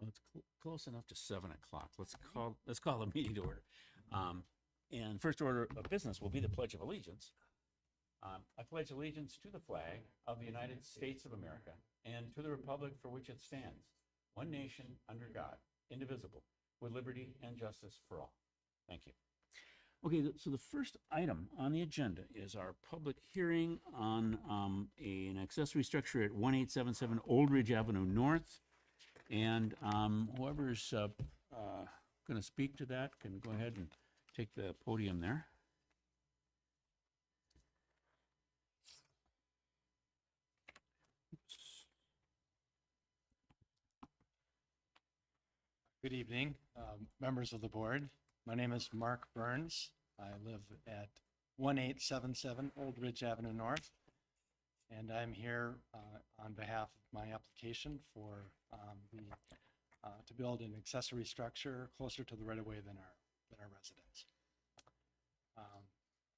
It's close enough to 7 o'clock. Let's call the meeting to order. And first order of business will be the Pledge of Allegiance. I pledge allegiance to the flag of the United States of America and to the republic for which it stands, one nation under God, indivisible, with liberty and justice for all. Thank you. Okay, so the first item on the agenda is our public hearing on an accessory structure at 1877 Old Ridge Avenue North. And whoever's going to speak to that can go ahead and take the podium there. Good evening, members of the board. My name is Mark Burns. I live at 1877 Old Ridge Avenue North, and I'm here on behalf of my application for to build an accessory structure closer to the right-of-way than our residence.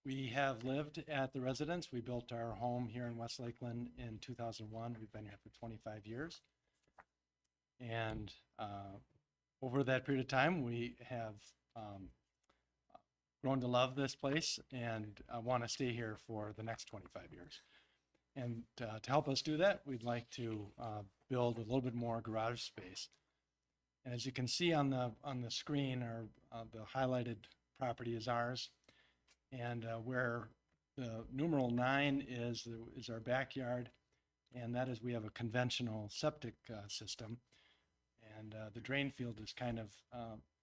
We have lived at the residence. We built our home here in West Lakeland in 2001. We've been here for 25 years. And over that period of time, we have grown to love this place and want to stay here for the next 25 years. And to help us do that, we'd like to build a little bit more garage space. And as you can see on the screen, the highlighted property is ours. And where the numeral 9 is our backyard, and that is we have a conventional septic system. And the drain field is kind of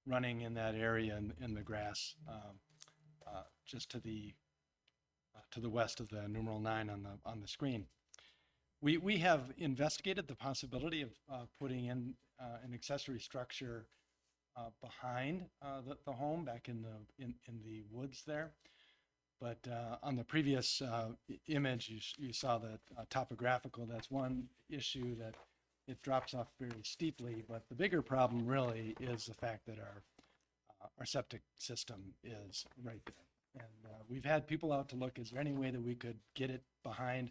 running in that area in the grass, just to the west of the numeral 9 on the screen. We have investigated the possibility of putting in an accessory structure behind the home, back in the woods there. But on the previous image, you saw that topographical. That's one issue, that it drops off very steeply. But the bigger problem really is the fact that our septic system is right there. And we've had people out to look, is there any way that we could get it behind?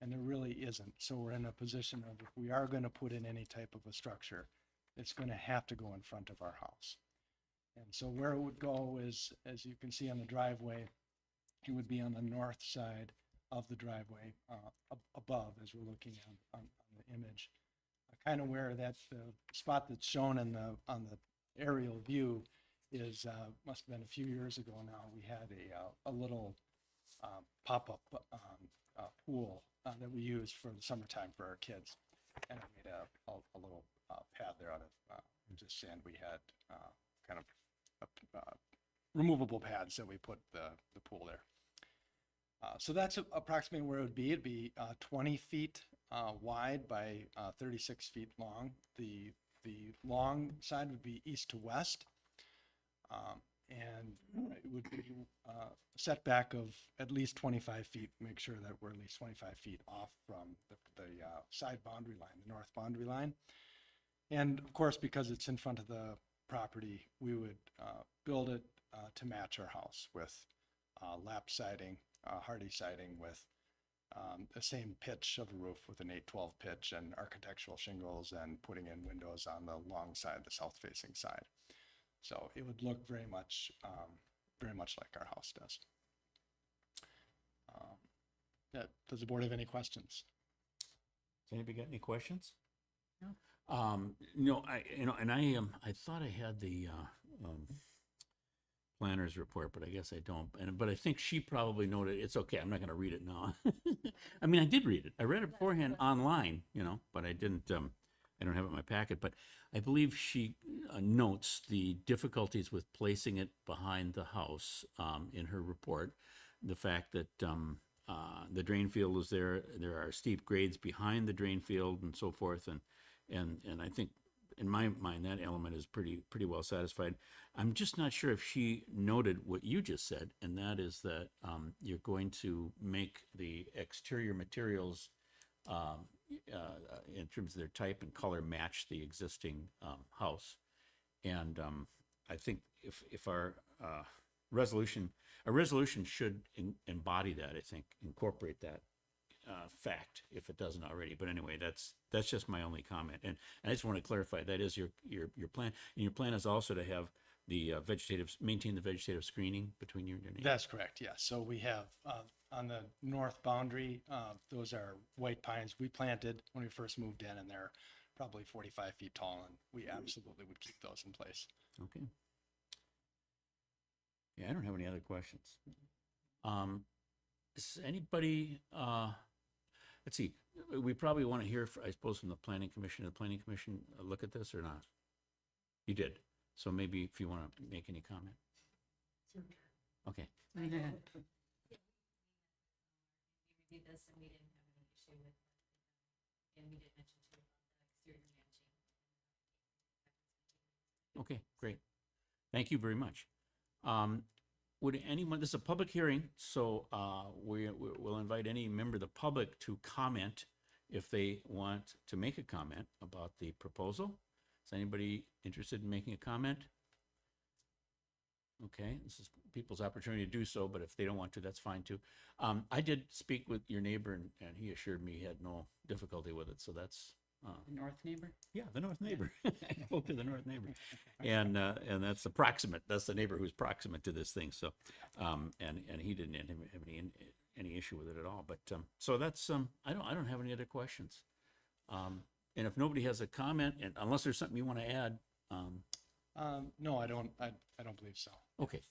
And there really isn't. So we're in a position of, if we are going to put in any type of a structure, it's going to have to go in front of our house. And so where it would go is, as you can see on the driveway, it would be on the north side of the driveway, above, as we're looking on the image. Kind of where that's the spot that's shown on the aerial view is, must have been a few years ago now. We had a little pop-up pool that we used for the summertime for our kids, and I made a little pad there out of just sand. We had kind of removable pads that we put the pool there. So that's approximately where it would be. It'd be 20 feet wide by 36 feet long. The long side would be east to west, and it would be a setback of at least 25 feet. Make sure that we're at least 25 feet off from the side boundary line, the north boundary line. And of course, because it's in front of the property, we would build it to match our house with lap siding, hardy siding with the same pitch of a roof with an 812 pitch, and architectural shingles, and putting in windows on the long side, the south facing side. So it would look very much like our house does. Does the board have any questions? Does anybody got any questions? No. No, I thought I had the planner's report, but I guess I don't. But I think she probably noted. It's okay. I'm not going to read it now. I mean, I did read it. I read it beforehand online, but I didn't. I don't have it in my packet. But I believe she notes the difficulties with placing it behind the house in her report. The fact that the drain field is there. There are steep grades behind the drain field and so forth. And I think, in my mind, that element is pretty well satisfied. I'm just not sure if she noted what you just said, and that is that you're going to make the exterior materials in terms of their type and color match the existing house. And I think if our resolution should embody that, I think, incorporate that fact if it doesn't already. But anyway, that's just my only comment. And I just want to clarify, that is your plan. And your plan is also to have the maintain the vegetative screening between you and your neighbor. That's correct, yes. So we have, on the north boundary, those are white pines we planted when we first moved in, and they're probably 45 feet tall, and we absolutely would keep those in place. Okay. Yeah, I don't have any other questions. Does anybody, let's see, we probably want to hear, I suppose, from the planning commission. Did the planning commission look at this or not? You did. So maybe if you want to make any comment. Okay. We reviewed this and we didn't have any issue with, and we did mention too about the exterior matching. Okay, great. Thank you very much. Would anyone, this is a public hearing, so we'll invite any member of the public to comment if they want to make a comment about the proposal. Is anybody interested in making a comment? Okay, this is people's opportunity to do so, but if they don't want to, that's fine too. I did speak with your neighbor and he assured me he had no difficulty with it, so that's The north neighbor? yeah, the north neighbor. I spoke to the north neighbor, and that's the proximate. That's the neighbor who's proximate to this thing. So, and he didn't have any issue with it at all. But so that's I don't have any other questions. And if nobody has a comment, and unless there's something you want to add, No, I don't believe so. okay.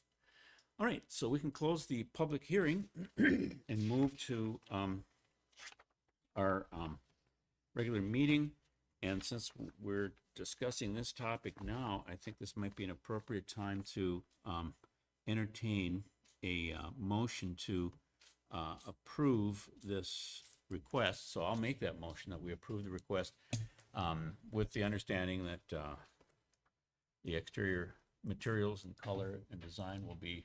All right, so we can close the public hearing and move to our regular meeting. And since we're discussing this topic now, I think this might be an appropriate time to entertain a motion to approve this request. So I'll make that motion that we approve the request with the understanding that the exterior materials and color and design will be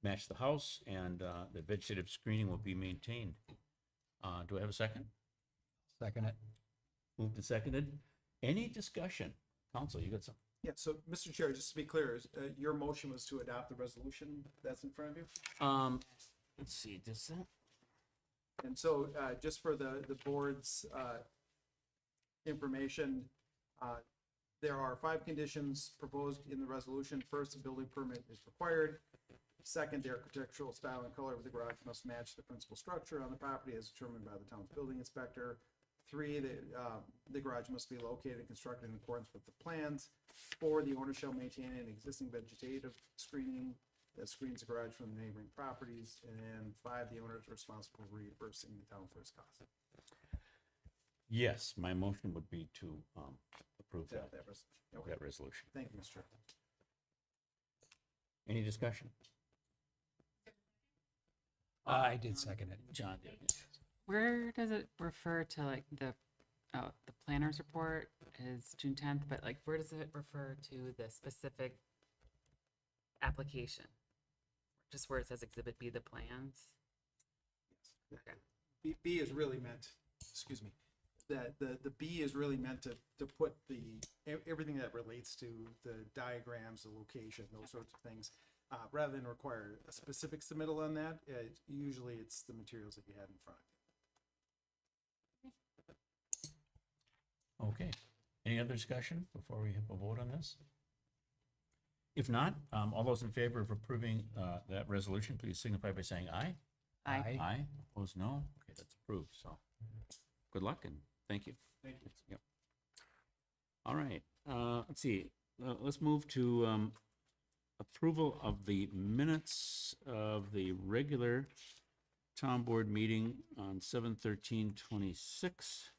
match the house, and the vegetative screening will be maintained. Do I have a second? Second it. Moved and seconded. Any discussion? Council, you got some? Yeah, so, Mr. Chair, just to be clear, your motion was to adopt the resolution that's in front of you? Let's see, does that? And so, just for the board's information, there are 5 conditions proposed in the resolution. First, a building permit is required. Second, the architectural style and color of the garage must match the principal structure on the property as determined by the town's building inspector. 3, the garage must be located and constructed in accordance with the plans. 4, the owner shall maintain an existing vegetative screening that screens the garage from the neighboring properties. And 5, the owner is responsible for reimbursing the town for its costs. Yes, my motion would be to approve that Resolution. Okay, that resolution. thank you, Mr. Chair. Any discussion? I did second it. John did. Where does it refer to, like, the planner's report is June 10th, but like, where does it refer to the specific application? Just where it says Exhibit B, the plans? Okay. B is really meant, excuse me, that the B is really meant to put everything that relates to the diagrams, the location, those sorts of things, rather than require a specific submittal on that. Usually it's the materials that you had in front of you. Okay. Any other discussion before we have a vote on this? If not, all those in favor of approving that resolution, please signify by saying aye. Aye. Aye. Opposed, no. Okay, that's approved. So good luck and thank you. Thank you. Yep. All right. Let's see. Let's move to approval of the minutes of the regular town board meeting on 7/13/26.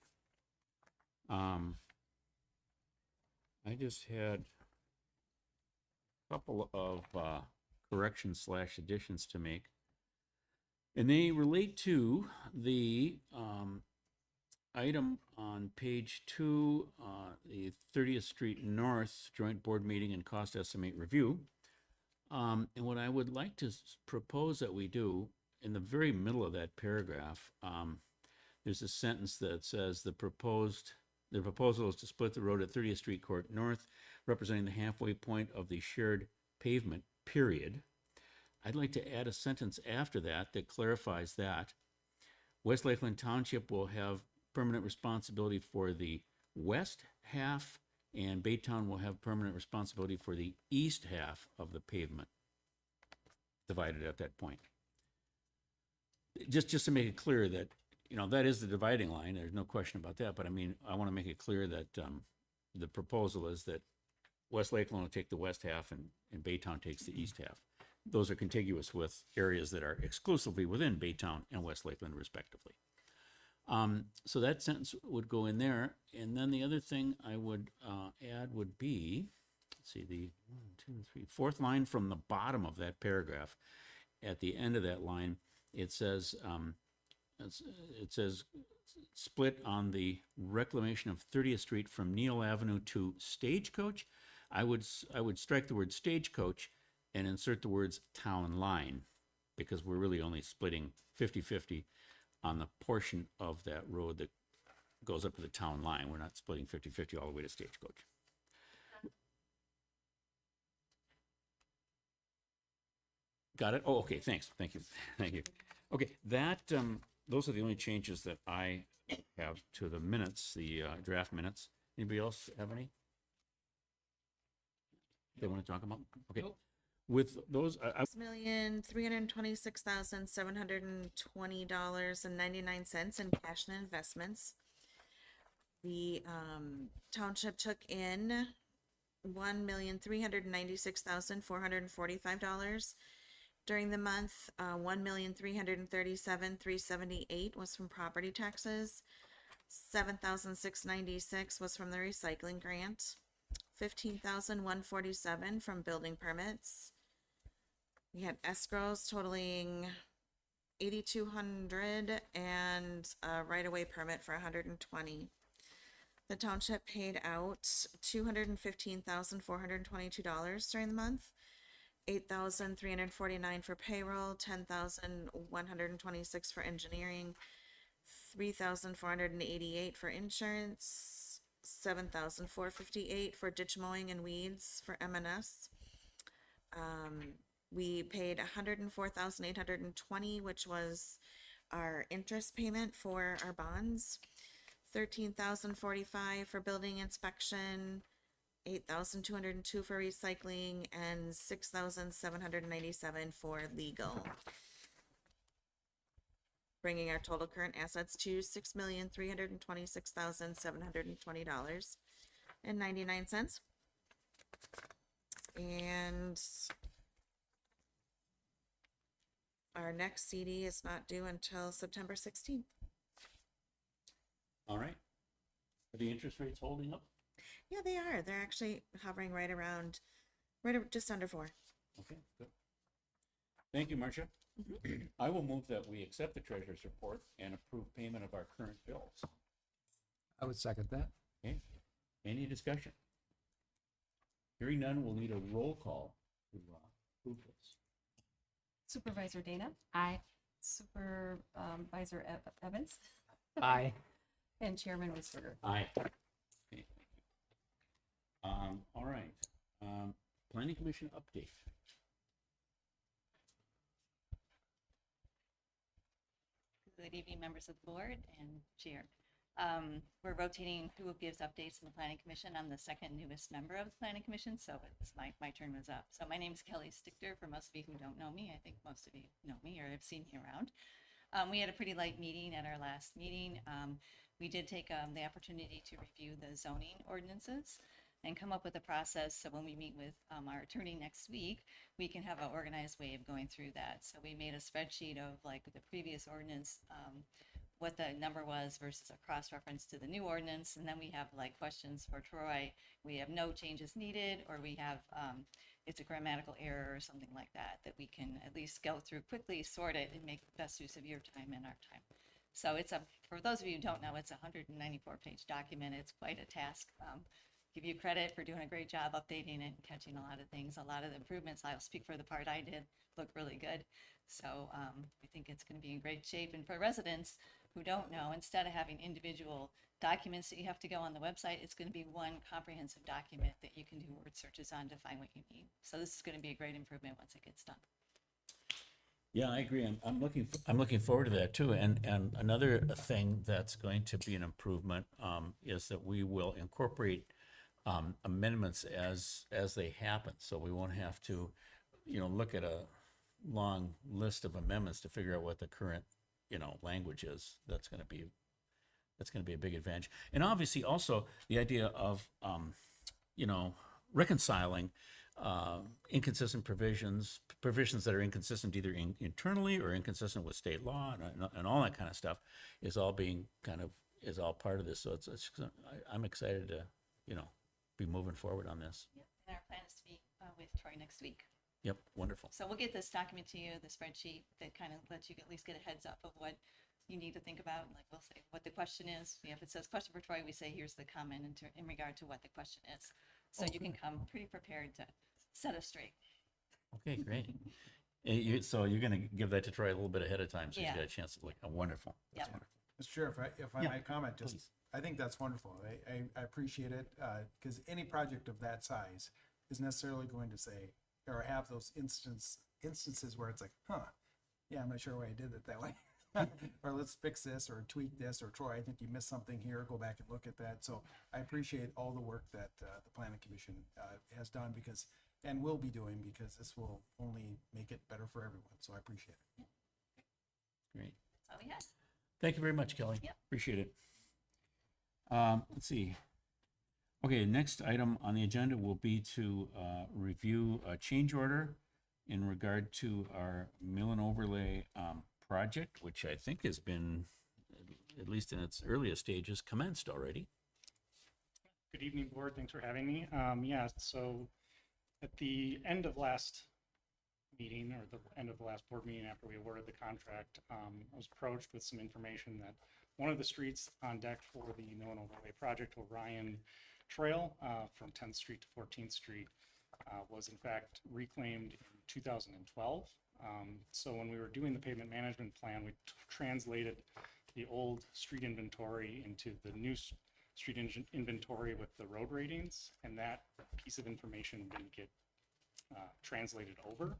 I just had a couple of corrections / additions to make. And they relate to the item on page 2, the 30th Street North Joint Board Meeting and Cost Estimate Review. And what I would like to propose that we do, in the very middle of that paragraph, there's a sentence that says the proposal is to split the road at 30th Street Court North, representing the halfway point of the shared pavement, period. I'd like to add a sentence after that that clarifies that. West Lakeland Township will have permanent responsibility for the west half, and Baytown will have permanent responsibility for the east half of the pavement, divided at that point. Just to make it clear that, you know, that is the dividing line, there's no question about that, but I mean, I want to make it clear that the proposal is that West Lakeland will take the west half and Baytown takes the east half. Those are contiguous with areas that are exclusively within Baytown and West Lakeland respectively. So that sentence would go in there. And then the other thing I would add would be, let's see, the 4th line from the bottom of that paragraph. At the end of that line, it says split on the reclamation of 30th Street from Neal Avenue to Stagecoach. I would strike the word stagecoach and insert the words town line, because we're really only splitting 50-50 on the portion of that road that goes up to the town line. We're not splitting 50-50 all the way to Stagecoach. Got it? Oh, okay, thanks. Thank you. Thank you. Okay, that, those are the only changes that I have to the minutes, the draft minutes. Anybody else have any they want to talk about? Okay. With those, $6,326,720.99 in cash and investments. The township took in $1,396,445 during the month. $1,337,378 was from property taxes. $7,696 was from the recycling grant. $15,147 from building permits. We had escrows totaling $8,200 and a right-of-way permit for $120. The township paid out $215,422 during the month. $8,349 for payroll, $10,126 for engineering, $3,488 for insurance, $7,458 for ditch mowing and weeds for M&S. We paid $104,820, which was our interest payment for our bonds. $13,045 for building inspection, $8,202 for recycling, and $6,797 for legal. Bringing our total current assets to $6,326,720.99. And our next CD is not due until September 16th. all right. Are the interest rates holding up? Yeah, they are. They're actually hovering right around, just under 4. Okay, good. Thank you, Marcia. I will move that we accept the treasurer's report and approve payment of our current bills. I would second that. Okay, any discussion? Hearing none, we'll need a roll call to approve this. Supervisor Dana, Aye. Supervisor Evans, Aye. and Chairman Risberger. Aye. Okay, thank you. All right, planning commission update. Good evening, members of the board and chair. We're rotating who gives updates in the planning commission. I'm the second newest member of the planning commission, so it's my turn was up. So my name is Kelly Stichter. For most of you who don't know me, I think most of you know me or have seen me around. We had a pretty light meeting at our last meeting. We did take the opportunity to review the zoning ordinances and come up with a process so when we meet with our attorney next week, we can have an organized way of going through that. So we made a spreadsheet of like the previous ordinance, what the number was versus a cross-reference to the new ordinance, and then we have like questions for Troy. We have no changes needed, or we have it's a grammatical error or something like that, that we can at least go through quickly, sort it, and make the best use of your time and our time. So it's for those of you who don't know, it's a 194-page document. It's quite a task. Give you credit for doing a great job updating it and catching a lot of things. A lot of the improvements, I'll speak for the part I did, look really good. So I think it's going to be in great shape. And for residents who don't know, instead of having individual documents that you have to go on the website, it's going to be one comprehensive document that you can do word searches on to find what you need. So this is going to be a great improvement once it gets done. Yeah, I agree. I'm looking forward to that too. And another thing that's going to be an improvement, is that we will incorporate, amendments as they happen. So we won't have to, look at a long list of amendments to figure out what the current, language is. That's going to be a big advantage. And obviously also the idea of, reconciling, inconsistent provisions that are inconsistent either internally or inconsistent with state law and all that kind of stuff is all part of this. So I'm excited to, be moving forward on this. Yep. And our plan is to be with Troy next week. Yep, wonderful. So we'll get this document to you, the spreadsheet that kind of lets you at least get a heads up of what you need to think about. Like we'll say what the question is. If it says question for Troy, we say here's the comment in regard to what the question is. So you can come pretty prepared to set us straight. Okay, great. So you're going to give that to Troy a little bit ahead of time, so he's Yeah. got a chance to look. Wonderful. That's Yep. wonderful. Mr. Chair, if I Yeah, might comment, please. I think that's wonderful. I appreciate it, because any project of that size is necessarily going to say, or have those instances where it's like, yeah, I'm not sure why I did it that way. Or let's fix this or tweak this, or Troy, I think you missed something here, go back and look at that. So I appreciate all the work that the Planning Commission has done and will be doing, because this will only make it better for everyone. So I appreciate it. Great. That's all we had. Thank you very much, Kelly. Yep. Appreciate it. Let's see. Okay, next item on the agenda will be to review a change order in regard to our mill and overlay project, which I think has been, at least in its earliest stages, commenced already. Good evening, board. Thanks for having me. So at the end of last meeting, or the end of the last board meeting after we awarded the contract, I was approached with some information that one of the streets on deck for the mill and overlay project, Orion Trail, from 10th Street to 14th Street, was in fact reclaimed in 2012. So when we were doing the pavement management plan, we translated the old street inventory into the new street inventory with the road ratings, and that piece of information didn't get translated over.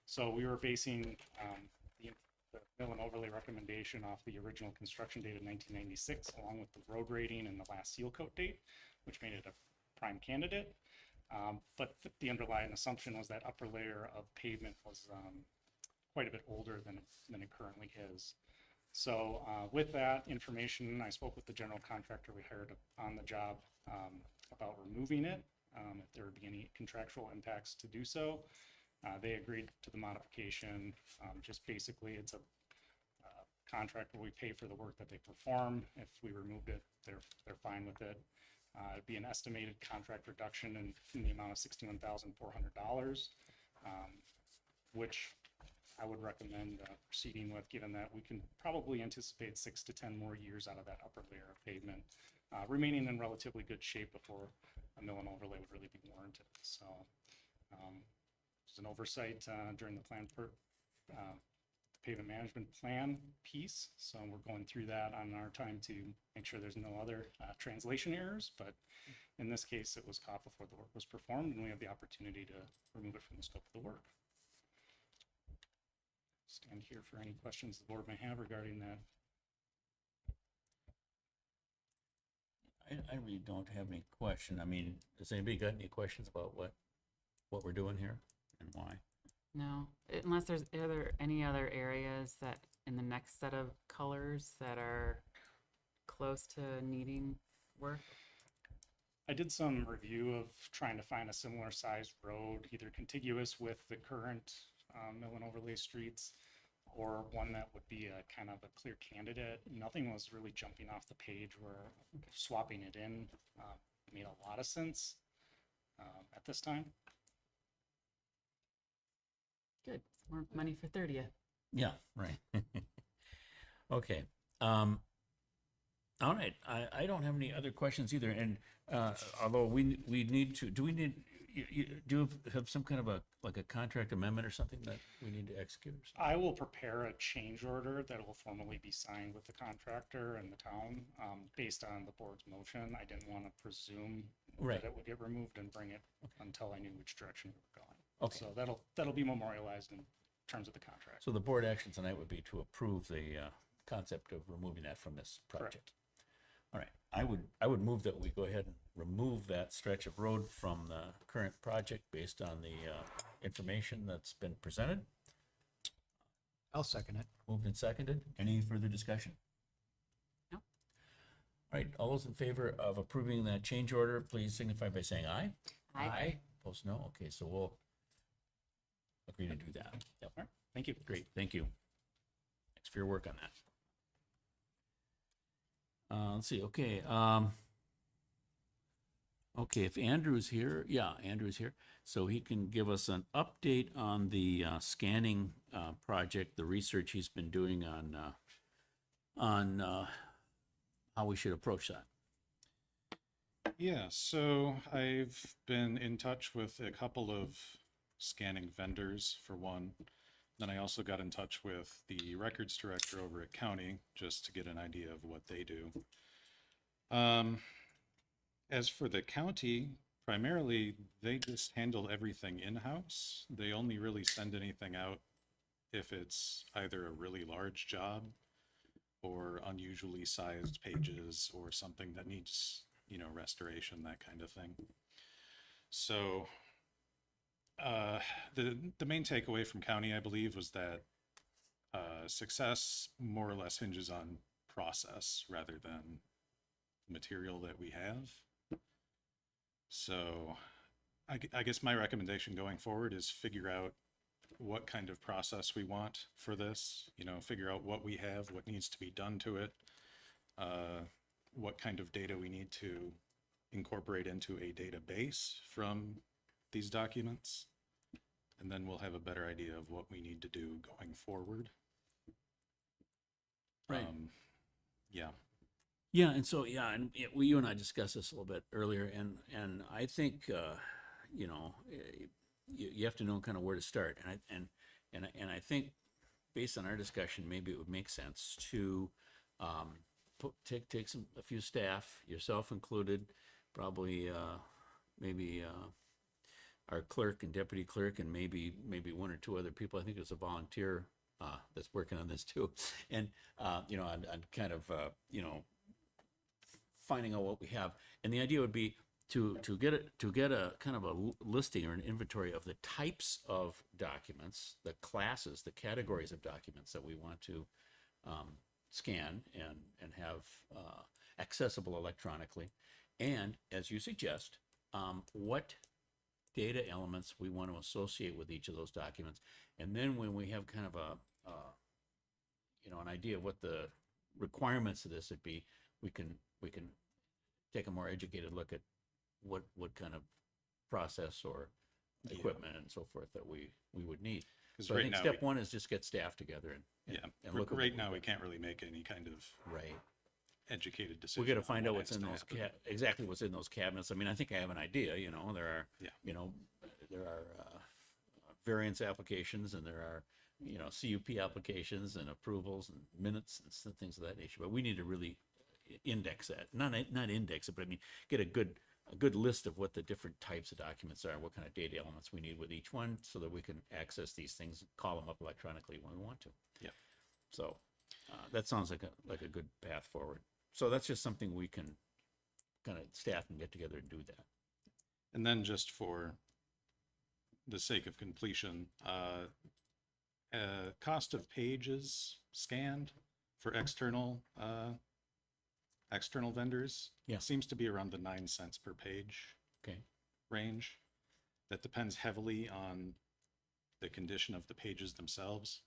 So we were basing the mill and overlay recommendation off the original construction date of 1996, along with the road rating and the last seal coat date, which made it a prime candidate. But the underlying assumption was that upper layer of pavement was quite a bit older than it currently is. So with that information, I spoke with the general contractor we hired on the job about removing it, if there would be any contractual impacts to do so. They agreed to the modification. Just basically, it's a contract where we pay for the work that they perform. If we removed it, they're fine with it. It'd be an estimated contract reduction in the amount of $61,400, which I would recommend proceeding with, given that we can probably anticipate 6 to 10 more years out of that upper layer of pavement, remaining in relatively good shape before a mill and overlay would really be warranted. So there's an oversight during the pavement management plan piece. So we're going through that on our time to make sure there's no other translation errors. But in this case, it was caught before the work was performed, and we have the opportunity to remove it from the scope of the work. Stand here for any questions the board may have regarding that. I really don't have any question. I mean, does anybody got any questions about what we're doing here and why? No, unless are there any other areas that in the next set of colors that are close to needing work? I did some review of trying to find a similar sized road, either contiguous with the current mill and overlay streets, or one that would be a kind of a clear candidate. Nothing was really jumping off the page where swapping it in made a lot of sense at this time. Good, more money for 30th. Yeah, right. Okay. All right. I don't have any other questions either. And although we need to, do we need, do you have some kind of a contract amendment or something that we need to execute? Or something? I will prepare a change order that will formally be signed with the contractor and the town based on the board's motion. I didn't want to presume Right. that it would get removed and bring it until I knew which direction we were going. Okay. So that'll be memorialized terms of the contract. So the board action tonight would be to approve the concept of removing that from this project. All right, I would move that we go ahead and remove that stretch of road from the current project based on the information that's been presented. I'll second it. Moved and seconded. Any further discussion? No. All right, all those in favor of approving that change order, please signify by saying aye. Aye. Opposed, no. Okay, so we'll agree to do that. Yep. All right, thank you. Great, thank you. Thanks for your work on that. Let's see, okay. Okay, if Andrew's here, yeah, Andrew's here. So he can give us an update on the scanning project, the research he's been doing on how we should approach that. Yeah, so I've been in touch with a couple of scanning vendors for one. Then I also got in touch with the records director over at county just to get an idea of what they do. As for the county, primarily they just handle everything in-house. They only really send anything out if it's either a really large job or unusually sized pages or something that needs, you know, restoration, that kind of thing. So the main takeaway from county, I believe, was that success more or less hinges on process rather than material that we have. So I guess my recommendation going forward is figure out what kind of process we want for this, you know, figure out what we have, what needs to be done to it, what kind of data we need to incorporate into a database from these documents, and then we'll have a better idea of what we need to do going forward. Right. Yeah. Yeah, and so, yeah, and you and I discussed this a little bit earlier, and I think, you know, you have to know kind of where to start, and I think based on our discussion, maybe it would make sense to take a few staff, yourself included, probably maybe our clerk and deputy clerk, and maybe one or two other people. I think there's a volunteer that's working on this too, and you know, on kind of you know, finding out what we have. And the idea would be to get a kind of a listing or an inventory of the types of documents, the classes, the categories of documents that we want to scan and have accessible electronically, and as you suggest, what data elements we want to associate with each of those documents. And then when we have kind of a you know, an idea of what the requirements of this would be, we can take a more educated look at what kind of process or equipment and so forth that we would need. So I think step one is just get staff together and look at right now we can't really make any kind of right educated decision. We got to find on out what what's in has to those happen. exactly what's in those cabinets. I mean, I think I have an idea. You know, there are you know, there are variance applications, and there are, you know, CUP applications and approvals and minutes and things of that nature. But we need to really index that, not index it, but I mean, get a good list of what the different types of documents are, what kind of data elements we need with each one, so that we can access these things, call them up electronically when we want to. Yeah. So that sounds like a good path forward. So that's just something we can kind of staff and get together and do that. And then just for the sake of completion, cost of pages scanned for external vendors seems to be around the 9 cents per page range. That depends heavily on the condition of the pages themselves.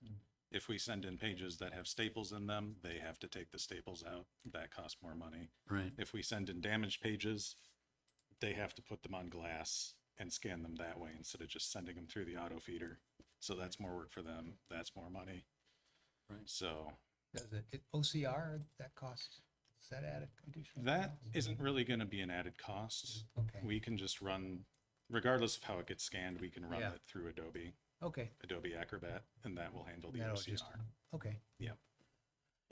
If we send in pages that have staples in them, they have to take the staples out. That costs more money. Right. If we send in damaged pages, they have to put them on glass and scan them that way instead of just sending them through the auto feeder. So that's more work for them. That's more money. Right. So Does it OCR, that cost, is that added additional? that isn't really going to be an added cost. Okay. We can just run, regardless of how it gets scanned, we can run Yeah. it through Adobe Acrobat, and that will handle the That'll OCR. just- Okay. Yeah.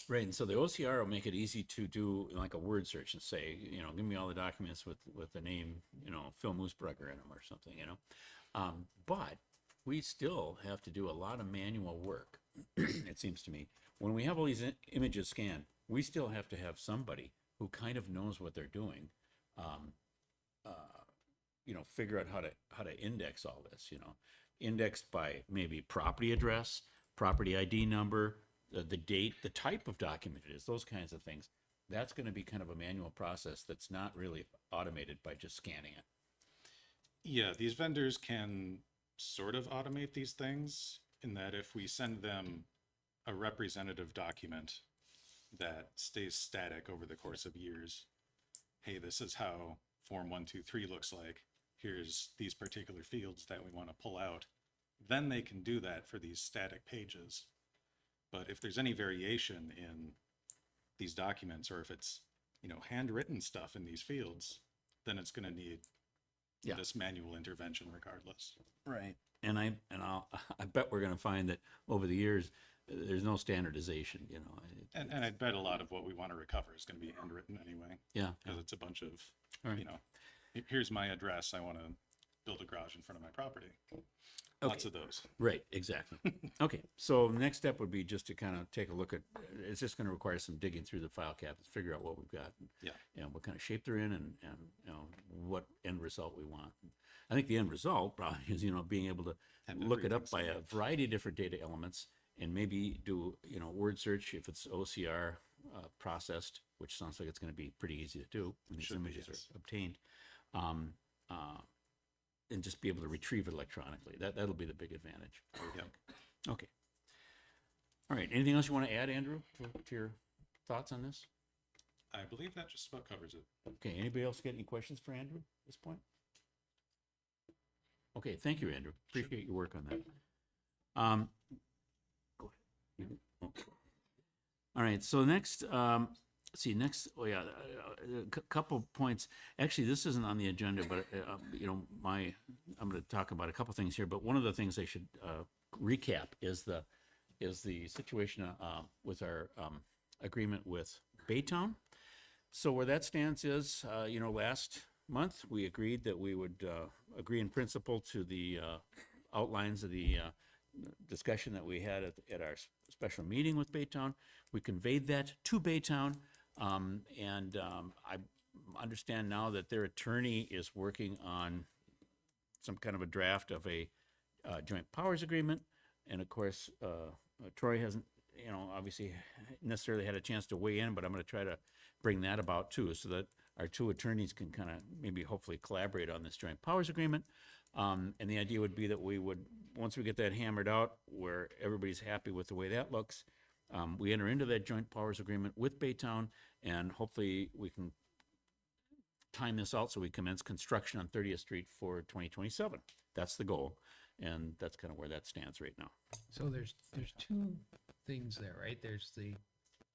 Right, and so the OCR will make it easy to do like a word search and say, you know, give me all the documents with the name, you know, Phil Moosbrugger in them or something, you know. But we still have to do a lot of manual work, it seems to me. When we have all these images scanned, we still have to have somebody who kind of knows what they're doing. Figure out how to index all this, indexed by maybe property address, property ID number, the date, the type of document it is, those kinds of things. That's going to be kind of a manual process that's not really automated by just scanning it. Yeah, these vendors can sort of automate these things in that if we send them a representative document that stays static over the course of years, hey, this is how Form 123 looks like. Here's these particular fields that we want to pull out. Then they can do that for these static pages. But if there's any variation in these documents, or if it's, handwritten stuff in these fields, then it's going to need this manual intervention regardless. Right. And I bet we're going to find that over the years, there's no standardization, And I bet a lot of what we want to recover is going to be handwritten anyway. Yeah. Because it's a bunch of, Right. Here's my address. I want to build a garage in front of my property. Lots of those. Right, exactly. Okay, so next step would be just to kind of take a look at, it's just going to require some digging through the file cabinets, figure out what we've got. And what kind of shape they're in and what end result we want. I think the end result probably is, being able to look it up by a variety of different data elements and maybe do, word search if it's OCR processed, which sounds like it's going to be pretty easy to do when these images are obtained. And just be able to retrieve it electronically. That'll be the big advantage. I would think. Okay. All right. Anything else you want to add, Andrew, to your thoughts on this? I believe that just about covers it. Okay. Anybody else get any questions for Andrew at this point? Okay. Thank you, Andrew. Appreciate your work on that. Go ahead. Okay. All right. So next, a couple points. Actually, this isn't on the agenda, but I'm going to talk about a couple things here. But one of the things I should recap is the situation with our agreement with Baytown. So where that stands is, last month we agreed that we would agree in principle to the outlines of the discussion that we had at our special meeting with Baytown. We conveyed that to Baytown. I understand now that their attorney is working on some kind of a draft of a joint powers agreement. And of course, Troy hasn't, obviously necessarily had a chance to weigh in, but I'm going to try to bring that about too, so that our two attorneys can kind of maybe hopefully collaborate on this joint powers agreement. And the idea would be that we would, once we get that hammered out, where everybody's happy with the way that looks, we enter into that joint powers agreement with Baytown, and hopefully we can time this out so we commence construction on 30th Street for 2027. That's the goal, and that's kind of where that stands right now. So there's two things there, right? There's the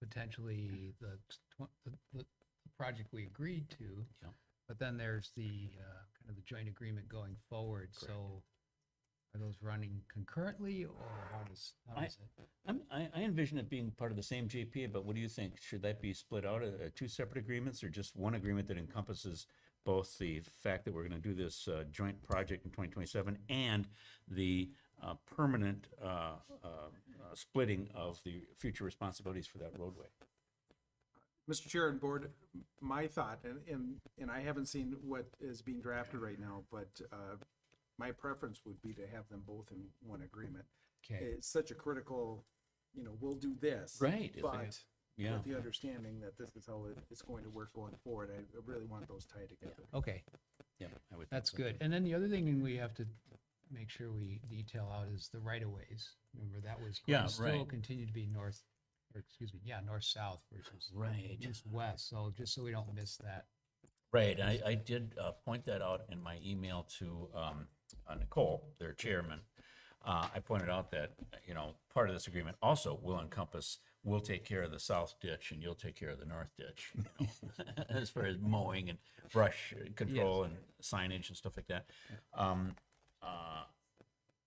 potentially the project we agreed to, Yeah. but then there's the kind of the joint agreement going forward. Correct. So are those running concurrently, or how does it? I envision it being part of the same JPA, but what do you think? Should that be split out, two separate agreements, or just one agreement that encompasses both the fact that we're going to do this joint project in 2027 and the permanent splitting of the future responsibilities for that roadway? Mr. Chair and Board, my thought, and I haven't seen what is being drafted right now, but my preference would be to have them both in one agreement. Okay. It's such a critical, we'll do this. Right. But Yeah. with the understanding that this is how it's going to work going forward, I really want those tied together. Okay, Yeah, I would. that's think so. good. And then the other thing we have to make sure we detail out is the right of ways. Remember, that was going Yeah, to still right. continue to be north-south versus Right. east-west. So just so we don't miss that. Right, I did point that out in my email to Nicole, their chairman. I pointed out that, part of this agreement also will encompass, we'll take care of the south ditch and you'll take care of the north ditch, as far as mowing and brush control and signage and stuff like that.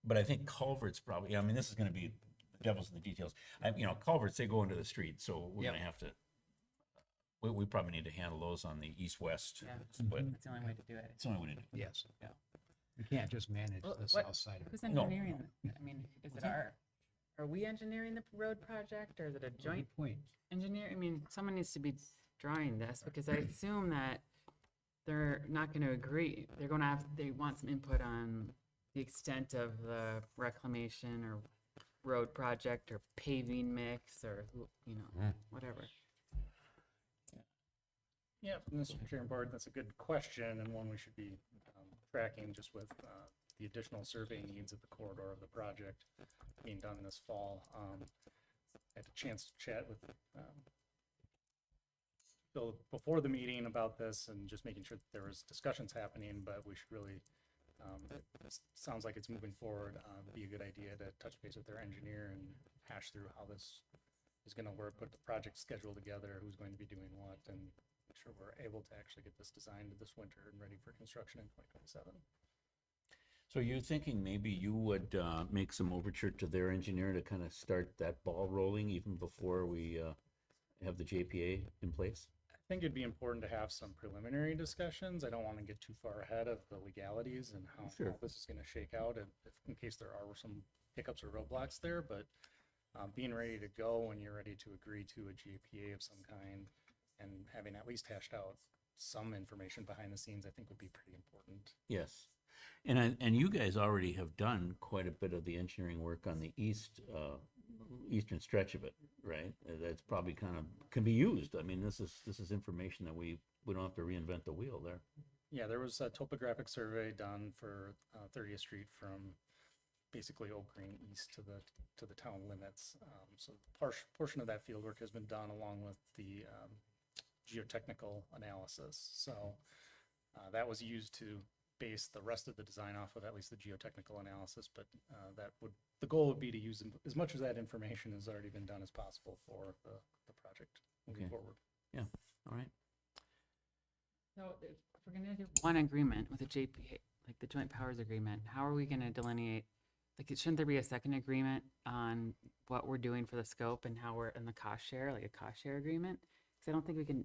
But I think culverts probably, this is going to be the devil's in the details. Culverts, they go into the street, so we're going to have to, we probably need to handle those on the east-west Yeah. split. That's the only way to do it. It's the only way to do it. Yes. You can't just manage Well, the what- south side of it. Who's No. engineering? I mean, is it are we engineering the road project or is it a joint Good point. engineer? I mean, someone needs to be drawing this because I assume that they're not going to agree. They're going to they want some input on the extent of the reclamation or road project or paving mix or, whatever. Yeah, Mr. Chair and Board, that's a good question and one we should be tracking just with the additional survey needs of the corridor of the project being done this fall. I had a chance to chat with Phil before the meeting about this and just making sure that there was discussions happening, but we should really, it sounds like it's moving forward. Be a good idea to touch base with their engineer and hash through how this is going to work, put the project schedule together, who's going to be doing what, and make sure we're able to actually get this designed this winter and ready for construction in 2027. So you're thinking maybe you would make some overture to their engineer to kind of start that ball rolling even before we have the JPA in place? I think it'd be important to have some preliminary discussions. I don't want to get too far ahead of the legalities and how Sure. all this is going to shake out if in case there are some hiccups or roadblocks there, but being ready to go when you're ready to agree to a JPA of some kind and having at least hashed out some information behind the scenes, I think would be pretty important. Yes. And you guys already have done quite a bit of the engineering work on the eastern stretch of it, right? That's probably kind of can be used. I mean, this is information that we don't have to reinvent the wheel there. Yeah, there was a topographic survey done for 30th Street from basically Oak Green east to the town limits. So portion of that field work has been done along with the geotechnical analysis. So that was used to base the rest of the design off of, at least the geotechnical analysis. But the goal would be to use as much of that information has already been done as possible for the project moving Okay. forward. Yeah. All right. So if we're going to do one agreement with a JPA, like the joint powers agreement, how are we going to delineate? Like, shouldn't there be a second agreement on what we're doing for the scope and how we're in the cost share, like a cost share agreement? Because I don't think we can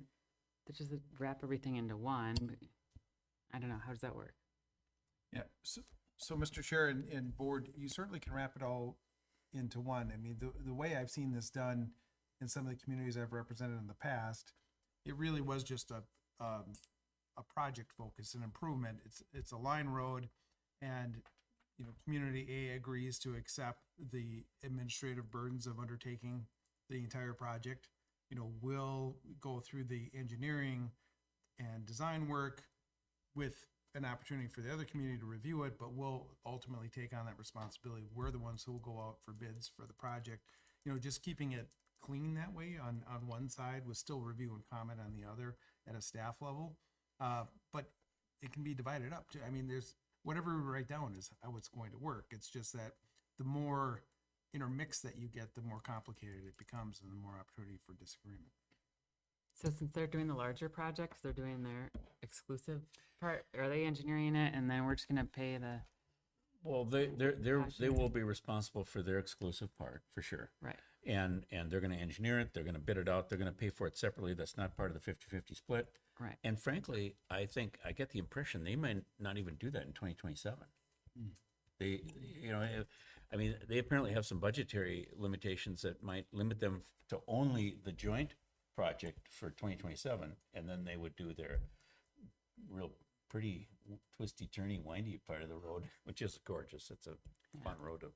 just wrap everything into one. I don't know. How does that work? Yeah, so Mr. Chair and Board, you certainly can wrap it all into one. I mean, the way I've seen this done in some of the communities I've represented in the past, it really was just a project focus, an improvement. It's a line road, and community A agrees to accept the administrative burdens of undertaking the entire project. We'll go through the engineering and design work with an opportunity for the other community to review it, but we'll ultimately take on that responsibility. We're the ones who will go out for bids for the project. Just keeping it clean that way on one side with still review and comment on the other at a staff level. But it can be divided up too. I mean, there's whatever we write down is how it's going to work. It's just that the more intermixed that you get, the more complicated it becomes and the more opportunity for disagreement. So since they're doing the larger projects, they're doing their exclusive part. Are they engineering it, and then we're just going to pay the Well, they will be responsible for their exclusive part for sure. right? And they're going to engineer it. They're going to bid it out. They're going to pay for it separately. That's not part of the 50-50 split. Right. And frankly, I think I get the impression they might not even do that in 2027. They, I mean, they apparently have some budgetary limitations that might limit them to only the joint project for 2027, and then they would do their real pretty twisty, turny, windy part of the road, which is gorgeous. It's a fun road to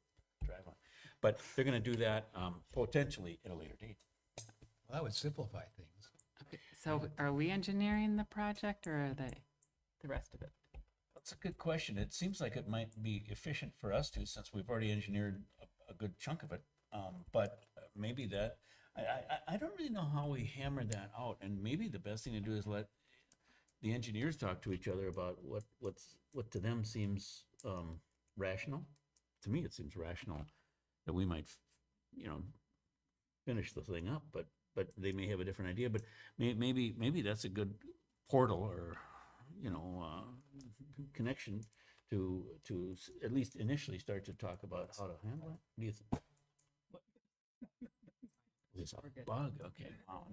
drive on. But they're going to do that potentially at a later date. Well, that would simplify things. Okay. So are we engineering the project, or are they the rest of it? That's a good question. It seems like it might be efficient for us to, since we've already engineered a good chunk of it. But maybe that, I don't really know how we hammer that out. And maybe the best thing to do is let the engineers talk to each other about what to them seems rational. To me, it seems rational that we might, finish the thing up. But they may have a different idea. But maybe that's a good portal or connection to at least initially start to talk about how to handle it. What do you think? Is this a bug? Okay. Wow.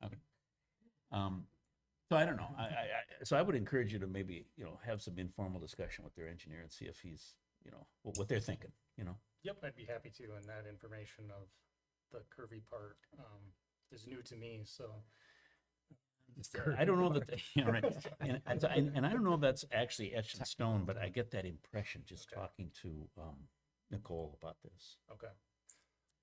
Okay. So I don't know. So I would encourage you to maybe, you know, have some informal discussion with their engineer and see if he's, you know, what they're thinking, you know? Yep, I'd be happy to, and that information of the curvy part is new to me, so. I don't know that, you know, right. And I don't know if that's actually etched in stone, but I get that impression just Okay. talking to Nicole about this. Okay.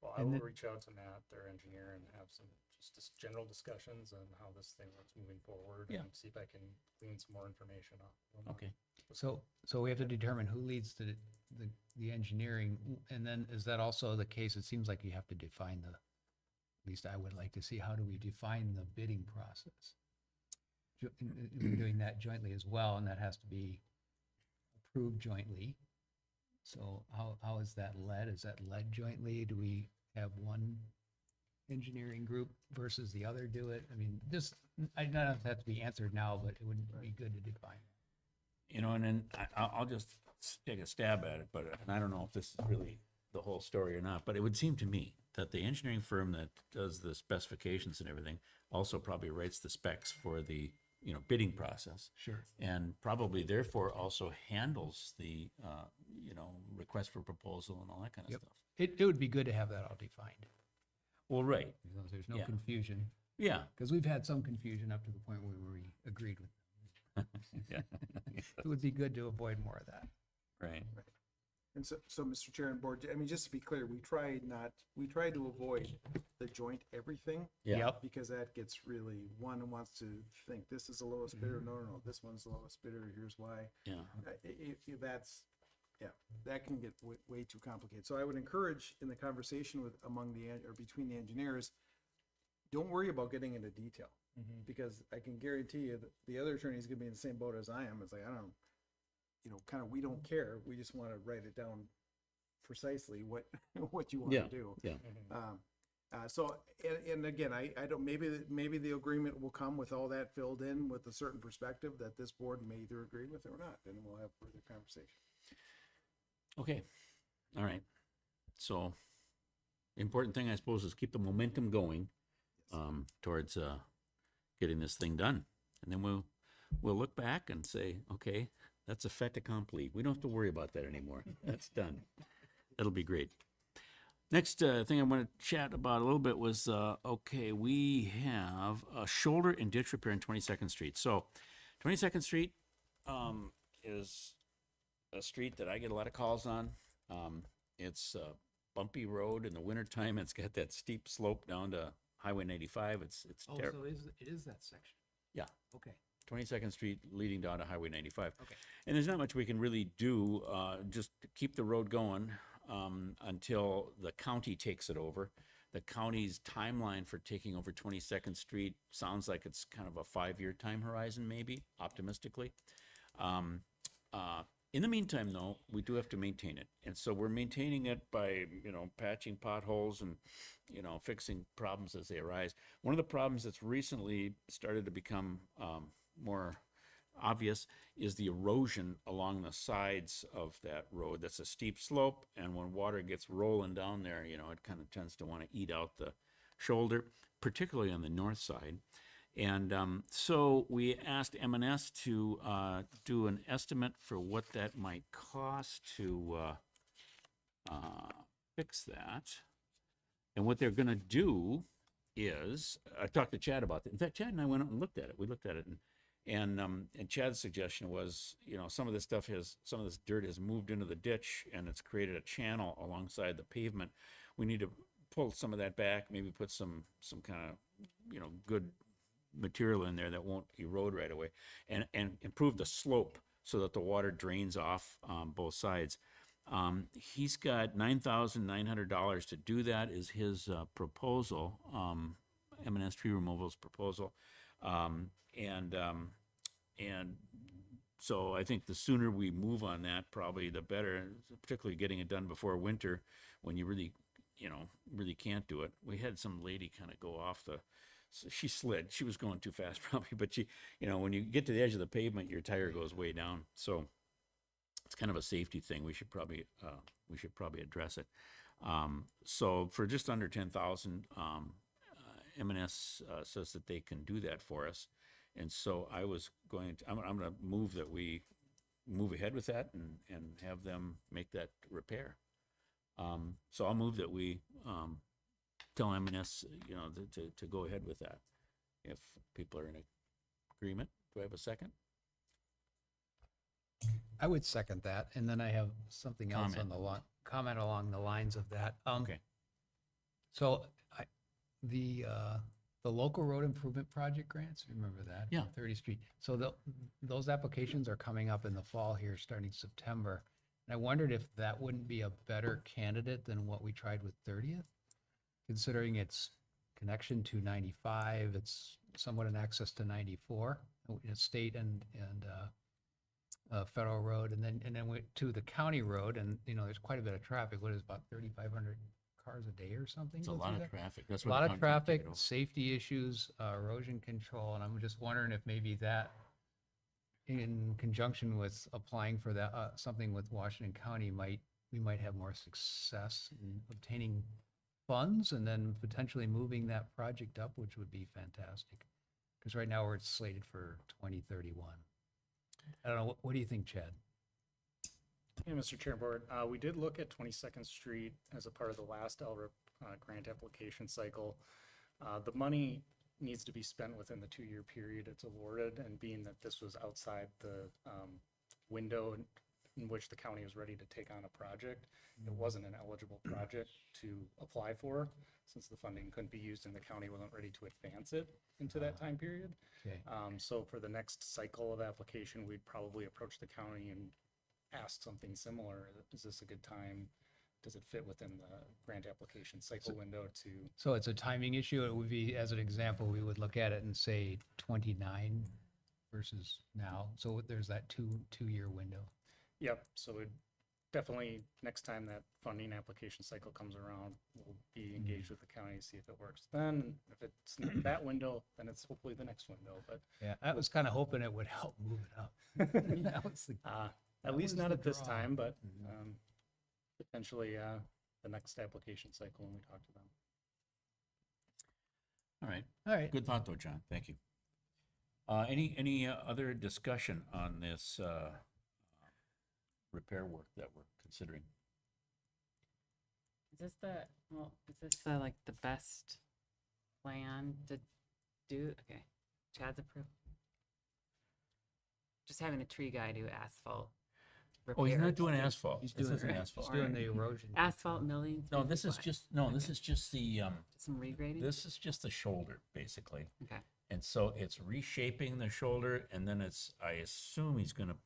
Well, I And will then- reach out to Matt, their engineer, and have some just general discussions on how this thing looks moving forward Yeah. and see if I can glean some more information on. Okay. So we have to determine who leads the engineering, and then is that also the case? It seems like you have to define at least I would like to see, how do we define the bidding process? We're doing that jointly as well, and that has to be approved jointly. So how is that led? Is that led jointly? Do we have one engineering group versus the other do it? I mean, this, I don't know if that has to be answered now, but it would be good to define. You know, and then I'll just take a stab at it, but, and I don't know if this is really the whole story or not, but it would seem to me that the engineering firm that does the specifications and everything also probably writes the specs for the, you know, bidding process. Sure. And probably therefore also handles the, you know, request for proposal and all that kind of Yep. stuff. It would be good to have that all defined, Well, right, because there's no Yeah. confusion, yeah. because we've had some confusion up to the point where we agreed with them. Yeah. It would be good to avoid more of that. Right. And so, Mr. Chair and Board, I mean, just to be clear, we try to avoid the joint everything, Yeah. Yep. because that gets really, one wants to think this is the lowest bidder, no, this one's the lowest bidder, here's why. Yeah. That can get way too complicated. So I would encourage in the conversation between the engineers, don't worry about getting into detail, because I can guarantee you that the other attorney is gonna be in the same boat as I am. It's like, I don't, you know, kind of, we don't care. We just want to write it down precisely what you want Yeah. to do. Yeah. So, and again, I don't, maybe the agreement will come with all that filled in with a certain perspective that this board may either agree with or not, and we'll have further conversation. Okay, all right. So, the important thing, I suppose, is keep the momentum going towards getting this thing done. And then we'll look back and say, okay, that's a fait accompli. We don't have to worry about that anymore. That's done. That'll be great. Next thing I want to chat about a little bit was, okay, we have a shoulder and ditch repair in 22nd Street. So 22nd Street is a street that I get a lot of calls on. It's a bumpy road in the wintertime. It's got that steep slope down to Highway 95. It's Oh, terrible. so it is that section? Yeah. Okay. 22nd Street leading down to Highway 95. Okay. And there's not much we can really do, just to keep the road going until the county takes it over. The county's timeline for taking over 22nd Street sounds like it's kind of a 5-year time horizon, maybe, optimistically. In the meantime, though, we do have to maintain it. And so we're maintaining it by, you know, patching potholes and, you know, fixing problems as they arise. One of the problems that's recently started to become more obvious is the erosion along the sides of that road. That's a steep slope, and when water gets rolling down there, you know, it kind of tends to want to eat out the shoulder, particularly on the north side. And so we asked M&S to do an estimate for what that might cost to fix that. And what they're going to do is, I talked to Chad about that. In fact, Chad and I went out and looked at it. We looked at it, and Chad's suggestion was, you know, some of this dirt has moved into the ditch, and it's created a channel alongside the pavement. We need to pull some of that back, maybe put some kind of, you know, good material in there that won't erode right away, and improve the slope so that the water drains off both sides. He's got $9,900 to do that, is his proposal, M&S Tree Removal's proposal. And so I think the sooner we move on that, probably the better, particularly getting it done before winter when you really, you know, really can't do it. We had some lady kind of go off she slid. She was going too fast probably, but she, you know, when you get to the edge of the pavement, your tire goes way down. So it's kind of a safety thing. We should probably address it. So for just under 10,000, M&S says that they can do that for us. And so I was going to, I'm gonna move that we move ahead with that and have them make that repair. So I'll move that we, tell M&S, you know, to go ahead with that. If people are in agreement, do I have a second? I would second that, and then I have something else on Comment. comment along the lines of that. Okay. So the local road improvement project grants, remember that? Yeah. 30th Street. So those applications are coming up in the fall here, starting September. And I wondered if that wouldn't be a better candidate than what we tried with 30th, considering its connection to 95, it's somewhat an access to 94, state and federal road, and then went to the county road, and you know there's quite a bit of traffic. What is it, about 3,500 cars a day or something? It's a go lot through of there? traffic. That's A where lot the of contract traffic, ticket over. safety issues, erosion control, and I'm just wondering if maybe that, in conjunction with applying for that, something with Washington County, we might have more success in obtaining funds and then potentially moving that project up, which would be fantastic. Because right now we're slated for 2031. I don't know, what do you think, Chad? Yeah, Mr. Chair Board, we did look at 22nd Street as a part of the last LRIP grant application cycle. The money needs to be spent within the 2-year period it's awarded, and being that this was outside the window in which the county was ready to take on a project, it wasn't an eligible project to apply for, since the funding couldn't be used and the county wasn't ready to advance it into that time period. Okay. So for the next cycle of application, we'd probably approach the county and ask something similar. Is this a good time? Does it fit within the grant application cycle window to? So it's a timing issue. It would be, as an example, we would look at it and say 29 versus now. So there's that two-year window. Yep, so it definitely, next time that funding application cycle comes around, we'll be engaged with the county to see if it works then. If it's not that window, then it's hopefully the next window, but Yeah, I was kind of hoping it would help move it up. That was the- at That least was not the at this draw. time, but Mhm. potentially the next application cycle when we talk to them. All right. All right. Good thought though, John. Thank you. Any other discussion on this repair work that we're considering? Is this the like the best plan to do? Okay, Chad's approved. Just having the tree guy do asphalt. Oh, he's not repairs. doing asphalt. He's This doing, isn't he's asphalt. doing the erosion. Asphalt milling. No, this is just, this is just the, Some regrading? this is just the shoulder, basically. Okay. And so it's reshaping the shoulder, and then it's, I assume he's gonna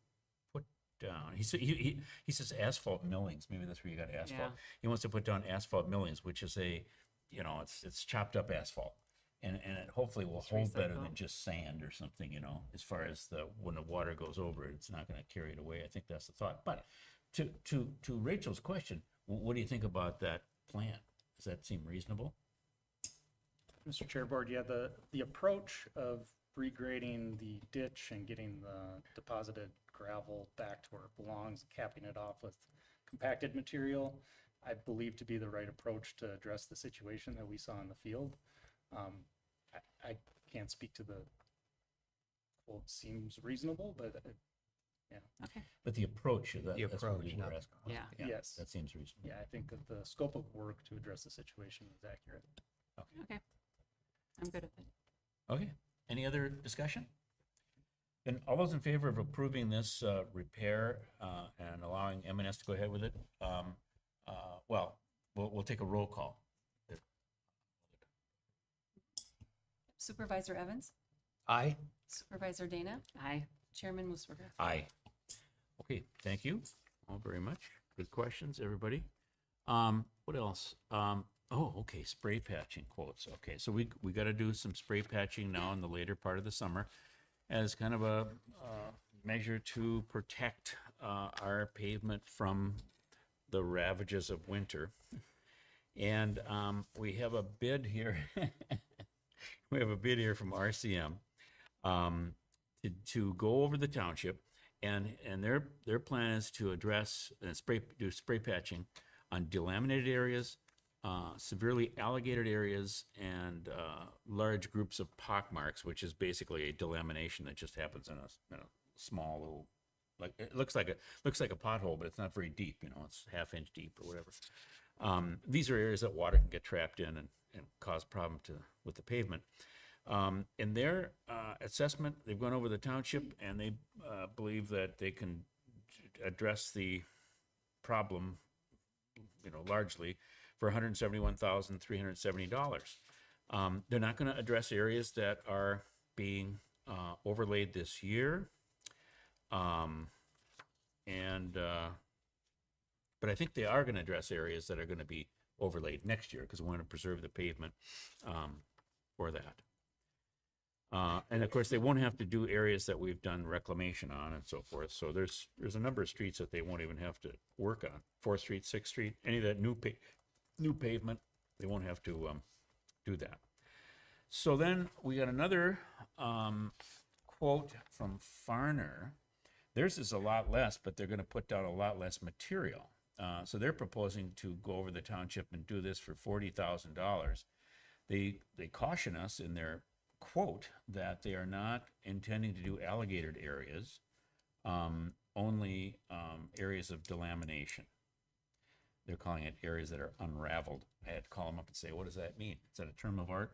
put down, he says asphalt millings, maybe that's where you got asphalt. Yeah. He wants to put down asphalt millings, which is it's chopped up asphalt. And it hopefully will It's hold better than recycled. just sand or something, as far as when the water goes over it, it's not gonna carry it away. I think that's the thought. But to Rachel's question, what do you think about that plan? Does that seem reasonable? Mr. Chair Board, yeah, the approach of regrading the ditch and getting the deposited gravel back to where it belongs, capping it off with compacted material, I believe to be the right approach to address the situation that we saw in the field. I can't speak to the quote seems reasonable, but Okay. But the approach, that's what approach, we not were the asking. Yeah. Yes. That seems reasonable. yeah, I think that the scope of work to address the situation is accurate. Okay. I'm good with it. Okay, any other discussion? Then all those in favor of approving this repair and allowing M&S to go ahead with it? We'll take a roll call. Supervisor Evans, Aye. Supervisor Dana, Aye. Chairman Musburger. Aye. Okay, thank you all very much. Good questions, everybody. What else? Okay, spray patching quotes. Okay, so we got to do some spray patching now in the later part of the summer as kind of a measure to protect our pavement from the ravages of winter. And we have a bid here. We have a bid here from RCM to go over the township, and their plan is to address and do spray patching on delaminated areas, severely alligated areas and large groups of pockmarks, which is basically a delamination that just happens in a small little, like it looks like a pothole, but it's not very deep. You know, it's half-inch deep or whatever. These are areas that water can get trapped in and cause problem with the pavement. In their assessment, they've gone over the township and they believe that they can address the problem, you know, largely for $171,370. They're not going to address areas that are being overlaid this year. But I think they are going to address areas that are going to be overlaid next year because we want to preserve the pavement for that. And of course, they won't have to do areas that we've done reclamation on and so forth. So there's a number of streets that they won't even have to work on. 4th Street, 6th Street, any of that new pavement, they won't have to do that. So then we got another quote from Farner. Theirs is a lot less, but they're going to put down a lot less material. So they're proposing to go over the township and do this for $40,000. They caution us in their quote that they are not intending to do alligator areas, only areas of delamination. They're calling it areas that are unraveled. I had to call them up and say, what does that mean? Is that a term of art?